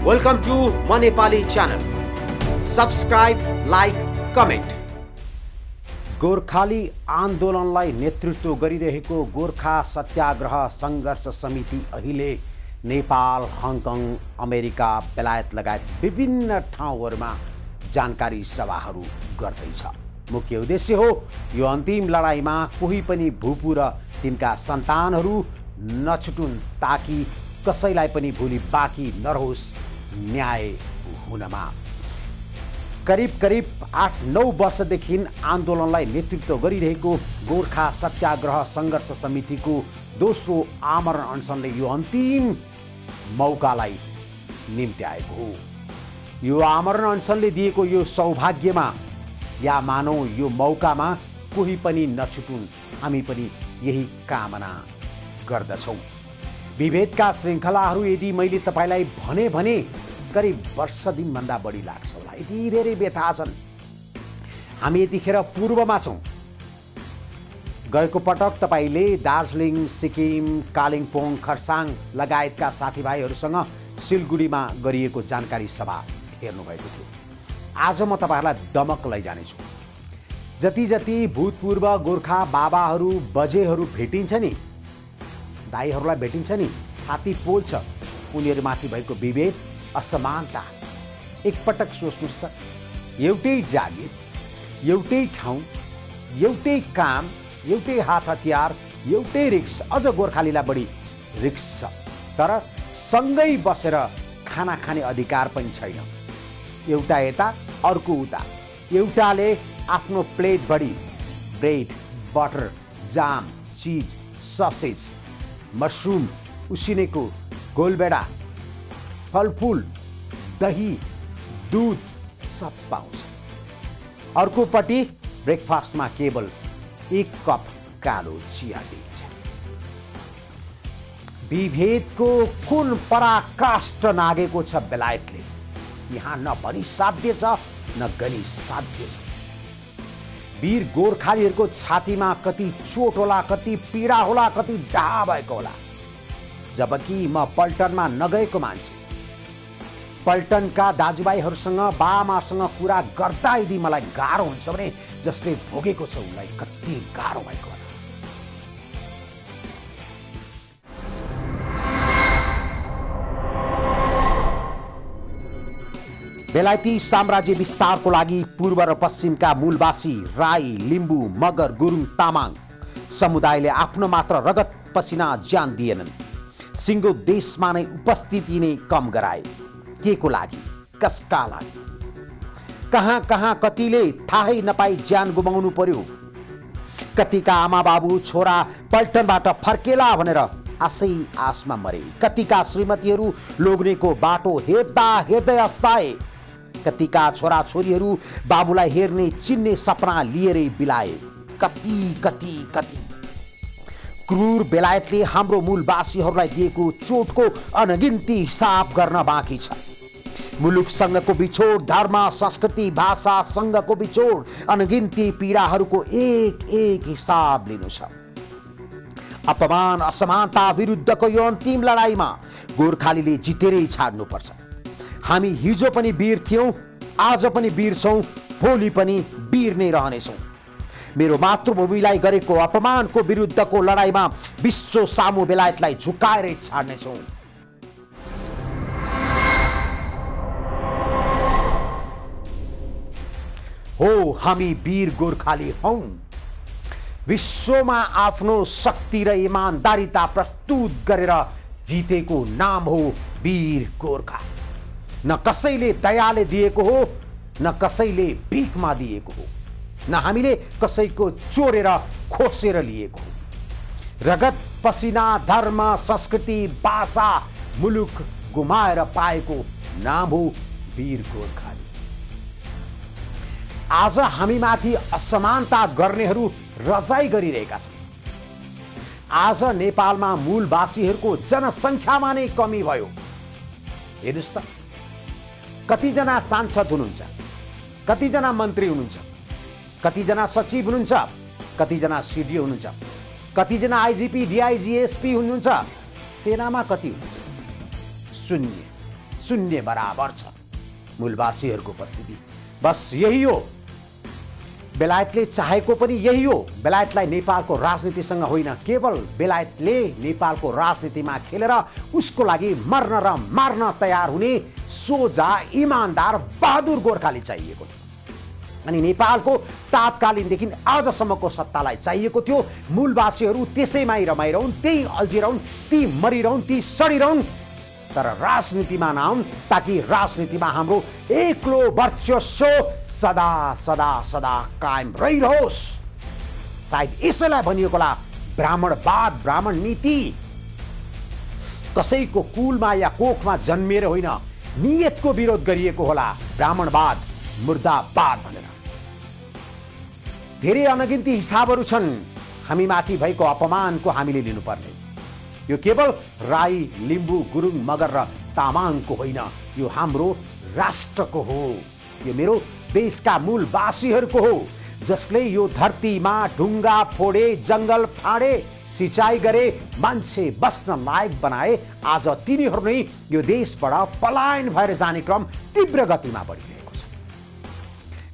Welcome to म Nepali channel. Subscribe, like, comment. Gorkhali आन्दोलनलाई नेतृत्व गरिरहेको गोर्खा सत्याग्रह सङ्घर्ष समिति अहिले नेपाल, हङकङ, अमेरिका, बेलायत लगायत विभिन्न ठाउँहरूमा जानकारी सभाहरू गर्दैछ। मुख्य उद्देश्य हो यो अन्तिम लडाइँमा कोही पनि भूपू र तिनका सन्तानहरू नछुटुन्, ताकि कसैलाई पनि भोलि बाँकी नरहोस् न्याय हुनमा। करिब 8-9 वर्षदेखि आन्दोलनलाई नेतृत्व गरिरहेको गोर्खा सत्याग्रह सङ्घर्ष समितिको दोस्रो आमरण अनसनले यो अन्तिम मौकालाई निम्त्याएको हो। यो आमरण अनसनले दिएको यो सौभाग्यमा या मानौ यो मौकामा कोही पनि नछुटुन्, हामी पनि यही कामना गर्दछौँ। विभेदका श्रृङ्खलाहरू यदि मैले तपाईँलाई भने करिब वर्ष दिनभन्दा बढी लाग्छ होला। यति धेरै व्यथा छन्। हामी यतिखेर पूर्वमा छौँ। गएको पटक तपाईँले दार्जिलिङ, सिक्किम, कालिम्पोङ, खरसाङ लगायतका साथीभाइहरूसँग सिलगढीमा गरिएको जानकारी सभा हेर्नुभएको थियो। आज म तपाईँहरूलाई दमक लैजानेछु। जति जति भूतपूर्व गोर्खा बाबाहरू, बजेहरू भेटिन्छ नि, दाईहरूलाई भेटिन्छ नि, छाती पोल्छ उनीहरूमाथि भएको विभेद, असमानता। एकपटक सोच्नुहोस् त, एउटै जागिर, एउटै ठाउँ, एउटै काम, एउटै हात हतियार, एउटै रिक्स, अझ गोर्खालीलाई बढी रिक्स छ, तर सँगै बसेर खाना खाने अधिकार पनि छैन। एउटा यता अर्को उता। एउटाले आफ्नो प्लेटभरि ब्रेड, बटर, जाम, चिज, ससेज, मसरुम, उसिनेको गोलबेडा, फलफुल, दही, दुध सब पाउँछ। अर्कोपट्टि ब्रेकफास्टमा केवल 1 कप कालो चिया दिन्छ। विभेदको कुन पराकाष्ठ नागेको छ बेलायतले। यहाँ न भनी साध्य छ, न गनी साध्य छ। वीर गोर्खालीहरूको छातीमा कति चोट होला, कति पीडा होला, कति डाहा भएको होला। जबकि म पल्टनमा नगएको मान्छे, पल्टनका दाजुभाइहरूसँग, बाआमासँग कुरा गर्दा यदि मलाई गाह्रो हुन्छ भने जसले भोगेको छ उसलाई कति गाह्रो भएको होला। बेलायती साम्राज्य विस्तारको लागि पूर्व र पश्चिमका मूलवासी राई, लिम्बू, मगर, गुरुङ, तामाङ समुदायले आफ्नो मात्र रगत पसिना ज्यान दिएनन्। सिङ्गो देशमा नै उपस्थिति नै कम गराए। के को लागि, कसका लागि, कहाँ कतिले थाहै नपाई ज्यान गुमाउनु पर्यो। कतिका आमा बाबु, छोरा पल्टनबाट फर्केला भनेर आशमा मरे। कतिका श्रीमतीहरू लोग्नेको बाटो हेर्दा हेर्दै अस्ताए। कतिका छोरा छोरीहरू बाबुलाई हेर्ने चिन्ने सपना लिएरै बिलाए। कति क्रूर बेलायतले हाम्रो मूलवासीहरूलाई दिएको चोटको अनगिन्ती हिसाब गर्न बाँकी छ। मुलुकसँगको बिछोड, धर्म, संस्कृति, भाषासँगको बिछोड, अनगिन्ती पीडाहरूको एक हिसाब लिनु छ। अपमान, असमानता विरुद्धको यो अन्तिम लडाइँमा गोर्खालीले जितेरै छाड्नुपर्छ। हामी हिजो पनि वीर थियौँ, आज पनि वीर छौँ, भोलि पनि वीर नै रहनेछौँ। मेरो मातृभूमिलाई गरेको अपमानको विरुद्धको लडाइँमा विश्व सामु बेलायतलाई झुकाएरै छाड्नेछौँ। हो, हामी वीर गोर्खाली हौं। विश्वमा आफ्नो शक्ति र इमानदारिता प्रस्तुत गरेर जितेको नाम हो वीर गोर्खा। न कसैले दयाले दिएको हो, न कसैले भिखमा दिएको हो, न हामीले कसैको चोरेर खोसेर लिएको हो। रगत पसिना, धर्म, संस्कृति, भाषा, मुलुक गुमाएर पाएको नाम हो वीर गोर्खाली। आज हामीमाथि असमानता गर्नेहरू रजाई गरिरहेका छन्। आज नेपालमा मूलवासीहरूको जनसङ्ख्यामा नै कमी भयो। हेर्नुहोस् त, कतिजना सांसद हुनुहुन्छ, कतिजना मन्त्री हुनुहुन्छ, कतिजना सचिव हुनुहुन्छ, कतिजना सिडिओ हुनुहुन्छ, कतिजना आइजिपी, डिआइजी, एसपी हुनुहुन्छ। सेनामा कति हुनुहुन्छ? 0। शून्य बराबर छ मूलवासीहरूको उपस्थिति। बस यही हो, बेलायतले चाहेको पनि यही हो। बेलायतलाई नेपालको राजनीतिसँग होइन, केवल बेलायतले नेपालको राजनीतिमा खेलेर उसको लागि मर्न र मार्न तयार हुने सोझा इमान्दार बहादुर गोर्खाली चाहिएको थियो। अनि नेपालको तात्कालीनदेखि आजसम्मको सत्तालाई चाहिएको थियो मूलवासीहरू त्यसैमै रमाइरहन्, त्यही अल्झिरहन्, ती मरिरहन्, ती सडिरहन्, तर राजनीतिमा नआउन्, ताकि राजनीतिमा हाम्रो एक्लो वर्चस्व सदा सदा सदा कायम रहिरहोस्। सायद यसैलाई भनिएको होला ब्राह्मणवाद, ब्राह्मण नीति। कसैको कुलमा या कोखमा जन्मिएर होइन, नियतको विरोध गरिएको होला ब्राह्मणवाद, मुर्दाबाद भनेर। धेरै अनगिन्ती हिसाबहरू छन् हामीमाथि भएको अपमानको हामीले लिनुपर्ने। यो केवल राई, लिम्बू, गुरुङ, मगर र तामाङको होइन, यो हाम्रो राष्ट्रको हो। यो मेरो देशका मूलवासीहरूको हो, जसले यो धरतीमा ढुङ्गा फोडे, जङ्गल फाडे, सिँचाइ गरे, मान्छे बस्न लायक बनाए। आज तिनीहरू नै यो देशबाट पलायन भएर जाने क्रम तीव्र गतिमा बढिरहेको छ।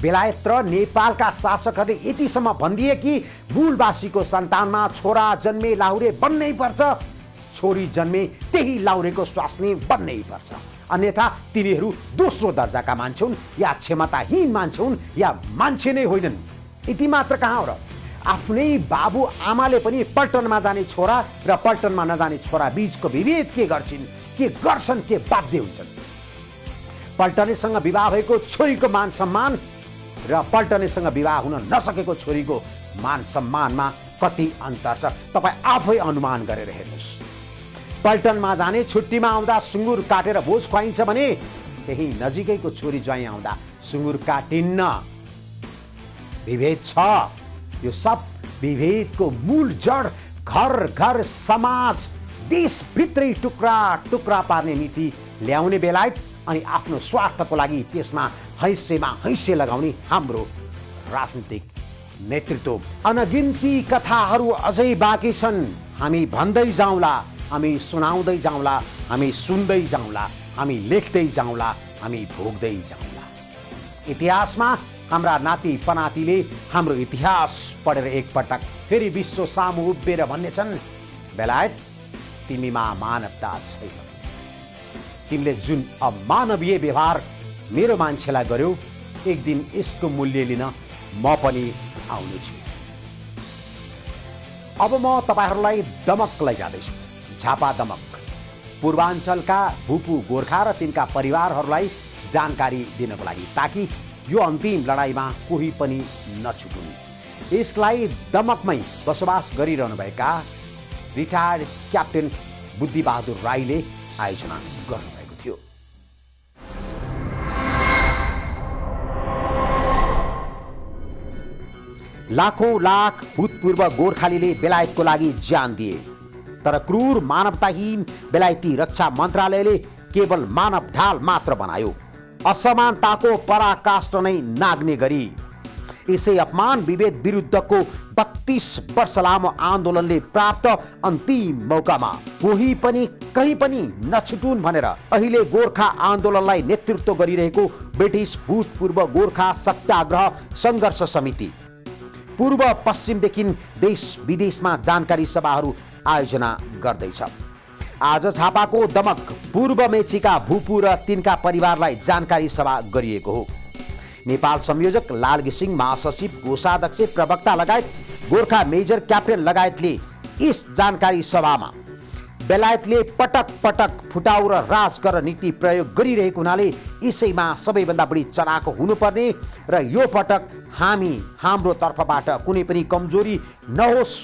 बेलायत र नेपालका शासकहरूले यतिसम्म भनिदिए कि मूलवासीको सन्तानमा छोरा जन्मे लाहुरे बन्नै पर्छ, छोरी जन्मे त्यही लाहुरेको स्वास्नी बन्नै पर्छ, अन्यथा तिनीहरू दोस्रो दर्जाका मान्छे हुन् या क्षमताहीन मान्छे हुन् या मान्छे नै होइनन्। यति मात्र कहाँ हो र, आफ्नै बाबु आमाले पनि पल्टनमा जाने छोरा र पल्टनमा नजाने छोरा बीचको विभेद के गर्छन्, के बाध्य हुन्छन्। पल्टनेसँग विवाह भएको छोरीको मान सम्मान र पल्टनेसँग विवाह हुन नसकेको छोरीको मान सम्मानमा कति अन्तर छ तपाईँ आफै अनुमान गरेर हेर्नुहोस्। पल्टनमा जाने छुट्टीमा आउँदा सुँगुर काटेर भोज खुवाइन्छ भने त्यही नजिकैको छोरी ज्वाइँ आउँदा सुँगुर काटिन्न। विभेद छ। यो सब विभेदको मूल जड घर घर, समाज, देशभित्रै टुक्रा टुक्रा पार्ने नीति ल्याउने बेलायत अनि आफ्नो स्वार्थको लागि त्यसमा हैस्यमा हैस्य लगाउने हाम्रो राजनीतिक नेतृत्व। अनगिन्ती कथाहरू अझै बाँकी छन्। हामी भन्दै जाउँला, हामी सुनाउँदै जाउँला, हामी सुन्दै जाउँला, हामी लेख्दै जाउँला, हामी भोग्दै जाउँला। इतिहासमा हाम्रा नाति पनातीले हाम्रो इतिहास पढेर एकपटक फेरि विश्व सामु उभिएर भन्नेछन्, बेलायत तिमीमा मानवता छैन। तिमीले जुन अमानवीय व्यवहार मेरो मान्छेलाई गर्यौ, एक दिन यसको मूल्य लिन म पनि आउनेछु। अब म तपाईहरूलाई दमक लैजाँदैछु, झापा दमक। पूर्वाञ्चलका भूपू गोर्खा र तिनका परिवारहरूलाई जानकारी दिनको लागि, ताकि यो अन्तिम लडाइँमा कोही पनि नछुटुन्। यसलाई दमकमै बसोबास गरिरहनुभएका रिटायर्ड क्याप्टेन बुद्धिबहादुर राईले आयोजना गर्नुभएको थियो। लाखौं लाख भूतपूर्व गोर्खालीले बेलायतको लागि ज्यान दिए, तर क्रूर मानवताहीन बेलायती रक्षा मन्त्रालयले केवल मानव ढाल मात्र बनायो, असमानताको पराकाष्ठ नै नाग्ने गरी। यसै अपमान विभेद विरुद्धको 32 वर्ष लामो आन्दोलनले प्राप्त अन्तिम मौकामा कोही पनि कहीँ पनि नछुटुन् भनेर अहिले गोर्खा आन्दोलनलाई नेतृत्व गरिरहेको ब्रिटिस भूतपूर्व गोर्खा सत्याग्रह सङ्घर्ष समिति पूर्व पश्चिमदेखि देश विदेशमा जानकारी सभाहरू आयोजना गर्दैछ। आज झापाको दमक पूर्व मेचीका भूपू र तिनका परिवारलाई जानकारी सभा गरिएको हो। नेपाल संयोजक लाल घिसिङ, महासचिव, कोषाध्यक्ष, प्रवक्ता लगायत गोर्खा मेजर क्याप्टेन लगायतले यस जानकारी सभामा बेलायतले पटक पटक फुटाउ र राज गरेर नीति प्रयोग गरिरहेको हुनाले यसैमा सबैभन्दा बढी चनाखो हुनुपर्ने र यो पटक हाम्रो तर्फबाट कुनै पनि कमजोरी नहोस्,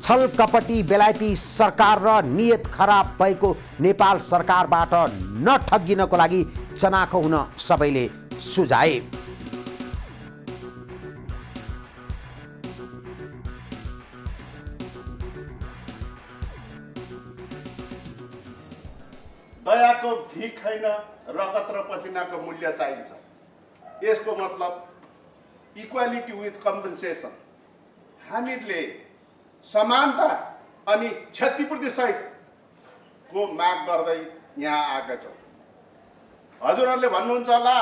छल कपटी बेलायती सरकार र नियत खराब भएको नेपाल सरकारबाट नठगिनको लागि चनाखो हुन सबैले सुझाए। दयाको भिख होइन, रगत र पसिनाको मूल्य चाहिन्छ। यसको मतलब इक्वालिटी विथ कम्पन्सेसन। हामीले समानता अनि क्षतिपूर्ति सहितको माग गर्दै यहाँ आएका छौँ। हजुरहरूले भन्नुहुन्छ होला,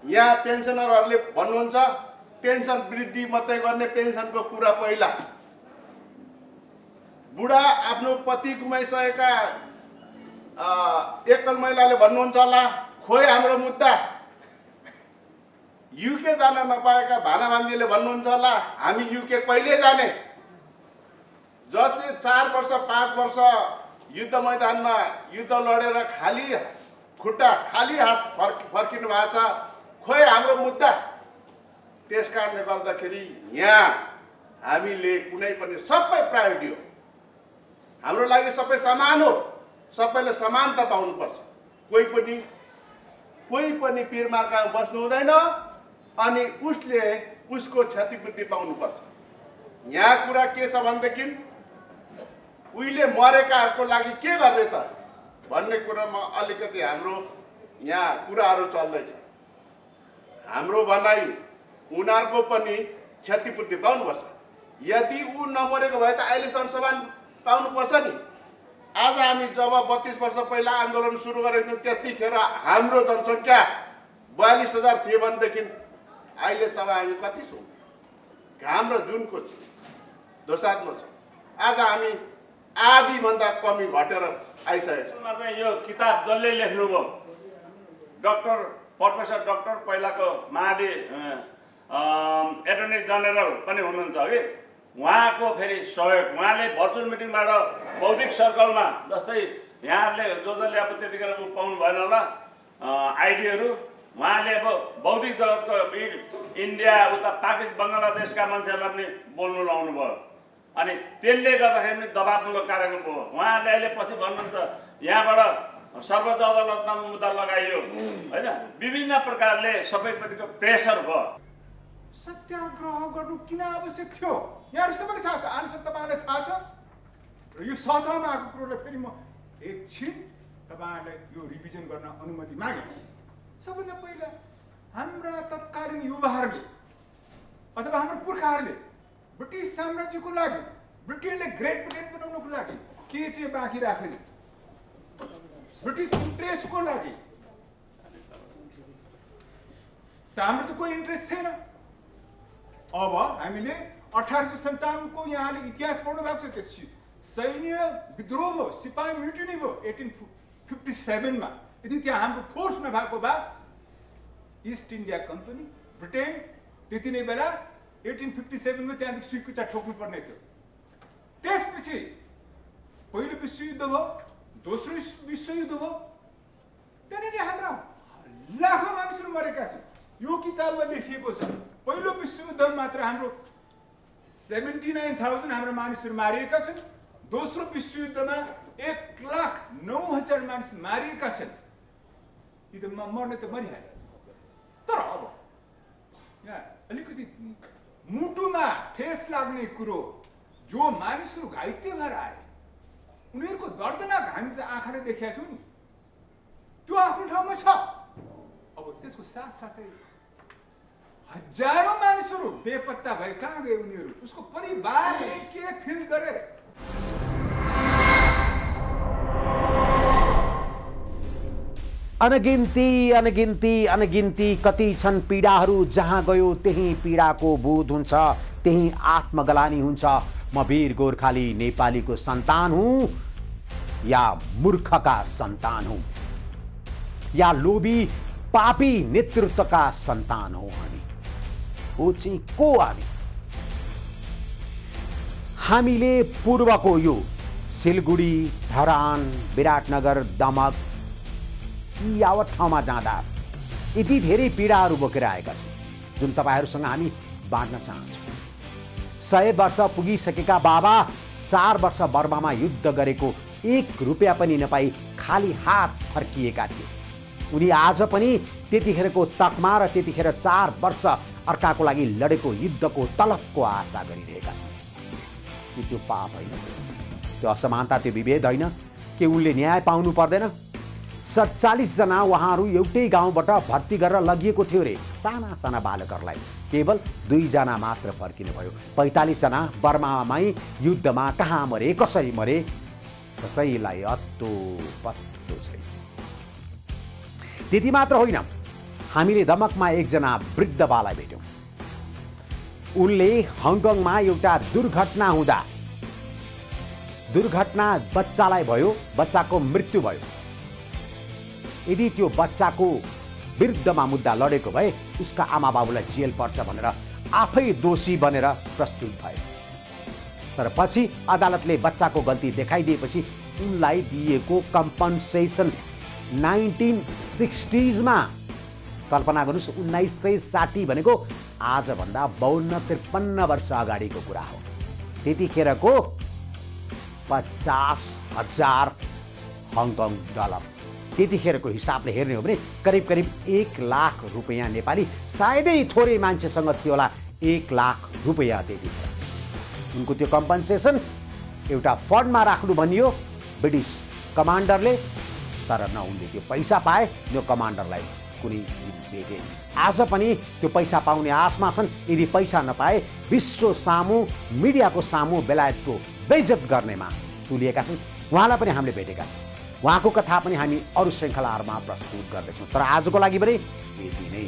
यहाँ पेन्सनरहरूले भन्नुहुन्छ पेन्सन वृद्धि मात्रै गर्ने, पेन्सनको कुरा पहिला। बुढा आफ्नो पति गुमाइसकेका एकल महिलाले भन्नुहुन्छ होला, खोइ हाम्रो मुद्दा। युके जान नपाएका भानाभान्जीले भन्नुहुन्छ होला, हामी युके कहिले जाने। जसले 4 वर्ष 5 वर्ष युद्ध मैदानमा युद्ध लडेर खाली खुट्टा खाली हात फर्किनु भएको छ, खोइ हाम्रो मुद्दा। त्यस कारणले गर्दाखेरि यहाँ हामीले कुनै पनि सबै प्रायोरिटी हो, हाम्रो लागि सबै समान हो, सबैले समानता पाउनुपर्छ। कोही पनि पिरमार्कामा बस्नु हुँदैन अनि उसले उसको क्षतिपूर्ति पाउनुपर्छ। यहाँ कुरा के छ भनेदेखि उहिले मरेकाहरूको लागि के गर्ने त भन्ने कुरामा अलिकति हाम्रो यहाँ कुराहरू चल्दैछ। हाम्रो भनाइ उनीहरूको पनि क्षतिपूर्ति पाउनुपर्छ। यदि ऊ नमरेको भए त अहिलेसम्म समान पाउनुपर्छ नि। आज हामी जब 32 वर्ष पहिला आन्दोलन सुरु गरेको थियौँ त्यतिखेर हाम्रो जनसङ्ख्या 42,000 थियो भनेदेखि अहिले तब हामी कति छौँ? घाम र जुनको दोसाध्मा छौँ। आज हामी आधीभन्दा कमी घटेर आइसकेको छ। चाहिँ यो किताब जसले लेख्नुभयो डाक्टर प्रोफेसर डाक्टर पहिलाको महादि एटर्नी जेनरल पनि हुनुहुन्छ कि उहाँको फेरि सहयोग, उहाँले भर्चुअल मिटिङबाट बौद्धिक सर्कलमा जस्तै यहाँहरूले जसले अब त्यतिखेर पाउनु भएन होला आइडियाहरू, उहाँले अब बौद्धिक जगतको इन्डिया उता पाकिस्तान बङ्गलादेशका मान्छेहरूलाई पनि बोल्नु लाउनु भयो। अनि त्यसले गर्दाखेरि पनि दबावमूलक कार्यक्रम भयो। उहाँहरूले अहिले पछि भन्नुहुन्छ यहाँबाट सर्वोच्च अदालतमा मुद्दा लगाइयो होइन, विभिन्न प्रकारले सबैपट्टिको प्रेसर भयो। सत्याग्रह गर्नु किन आवश्यक थियो यहाँहरू सबैलाई थाहा छ, आन्सर तपाईँलाई थाहा छ। र यो सतहमा आएको कुरोलाई फेरि म एकछिन तपाईँहरूलाई यो रिभिजन गर्न अनुमति मागेँ। सबभन्दा पहिला हाम्रा तत्कालीन युवाहरूले अथवा हाम्रो पुर्खाहरूले ब्रिटिस साम्राज्यको लागि, ब्रिटेनले ग्रेट ब्रिटेन बनाउनको लागि के चाहिँ बाँकी राखेन? ब्रिटिस इन्ट्रेस्टको लागि त हाम्रो त कोही इन्ट्रेस्ट थिएन। अब हामीले 1857 को यहाँले इतिहास पढ्नु भएको छ, त्यो सैन्य विद्रोह हो, सिपाही म्युटिनी भयो 1857 मा। यदि त्यहाँ हाम्रो फोर्स नभएको भए इस्ट इन्डिया कम्पनी ब्रिटेन त्यति नै बेला 1857 मा त्यहाँदेखि सुइकुच्चा ठोक्नु पर्ने थियो। त्यसपछि पहिलो विश्वयुद्ध भयो, दोस्रो विश्वयुद्ध भयो, त्यहाँनिर हाम्रा लाखौँ मानिसहरू मरेका छन्। यो किताबमा लेखिएको छ पहिलो विश्वयुद्धमा मात्र हाम्रो 79,000 हाम्रो मानिसहरू मारिएका छन्। दोस्रो विश्वयुद्धमा 1,09,000 मानिस मारिएका छन्। यी त मर्ने त मरिहाल्यो। तर अब यहाँ अलिकति मुटुमा ठेस लाग्ने कुरो, जो मानिसहरू घाइते भएर आए उनीहरूको दर्दनाक हामी त आँखाले देखेका छौँ नि, त्यो आफ्नो ठाउँमा छ। अब त्यसको साथसाथै हजारौं मानिसहरू बेपत्ता भए, कहाँ गए उनीहरू? उसको परिवारले के फिल गरे? अनगिन्ती अनगिन्ती अनगिन्ती कति छन् पीडाहरू, जहाँ गयो त्यही पीडाको बोध हुन्छ, त्यही आत्मग्लानी हुन्छ। म वीर गोर्खाली नेपालीको सन्तान हुँ या मूर्खका सन्तान हुँ या लोभी पापी नेतृत्वका सन्तान हो हामी? हो चाहिँ को हामी? हामीले पूर्वको यो सिलगढी, धरान, विराटनगर, दमक यी यावत ठाउँमा जाँदा यति धेरै पीडाहरू बोकेर आएका छौँ जुन तपाईँहरूसँग हामी बाँड्न चाहन्छौँ। 100 वर्ष पुगिसकेका बाबा 4 वर्ष बर्मामा युद्ध गरेको 1 रुपियाँ पनि नपाई खाली हात फर्किएका थिए। उनी आज पनि त्यतिखेरको तकमा र त्यतिखेर 4 वर्ष अर्काको लागि लडेको युद्धको तलबको आशा गरिरहेका छन्। त्यो पाप होइन, त्यो असमानता, त्यो विभेद होइन कि उनले न्याय पाउनु पर्दैन? 47 जना उहाँहरू एउटै गाउँबाट भर्ती गरेर लगिएको थियो रे। साना साना बालकहरूलाई केवल 2 जना मात्र फर्किनु भयो। 45 जना बर्मामै युद्धमा कहाँ मरे, कसरी मरे, कसैलाई अत्तो पत्तो छैन। त्यति मात्र होइन, हामीले दमकमा एकजना वृद्ध बालाई भेट्यौँ। उनले हङकङमा एउटा दुर्घटना बच्चालाई भयो, बच्चाको मृत्यु भयो। यदि त्यो बच्चाको विरुद्धमा मुद्दा लडेको भए उसका आमा बाबुलाई जेल पर्छ भनेर आफै दोषी बनेर प्रस्तुत भए। तर पछि अदालतले बच्चाको गल्ती देखाइदिएपछि उनलाई दिएको कम्पनसेसन 1960s मा, कल्पना गर्नुहोस्, 1960 भनेको आजभन्दा 52-53 वर्ष अगाडिको कुरा हो। त्यतिखेरको 50,000 हङकङ डलर, त्यतिखेरको हिसाबले हेर्ने हो भने करिब 1 लाख रुपियाँ नेपाली, सायदै थोरै मान्छेसँग थियो होला 1 लाख रुपियाँ त्यतिखेर। उनको त्यो कम्पनसेसन एउटा फन्डमा राख्नु भनियो ब्रिटिस कमान्डरले, तर न उनले त्यो पैसा पाए, न कमान्डरलाई कुनै भेटे। आज पनि त्यो पैसा पाउने आशमा छन्। यदि पैसा नपाए विश्व सामु, मिडियाको सामु बेलायतको बेइज्जत गर्नेमा तुलिएका छन्। उहाँलाई पनि हामीले भेटेका छौँ। उहाँको कथा पनि हामी अरू श्रृङ्खलाहरूमा प्रस्तुत गर्दैछौँ। तर आजको लागि पनि यति नै।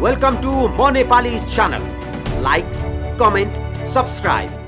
Welcome to Mo Nepali channel. Like, comment, subscribe.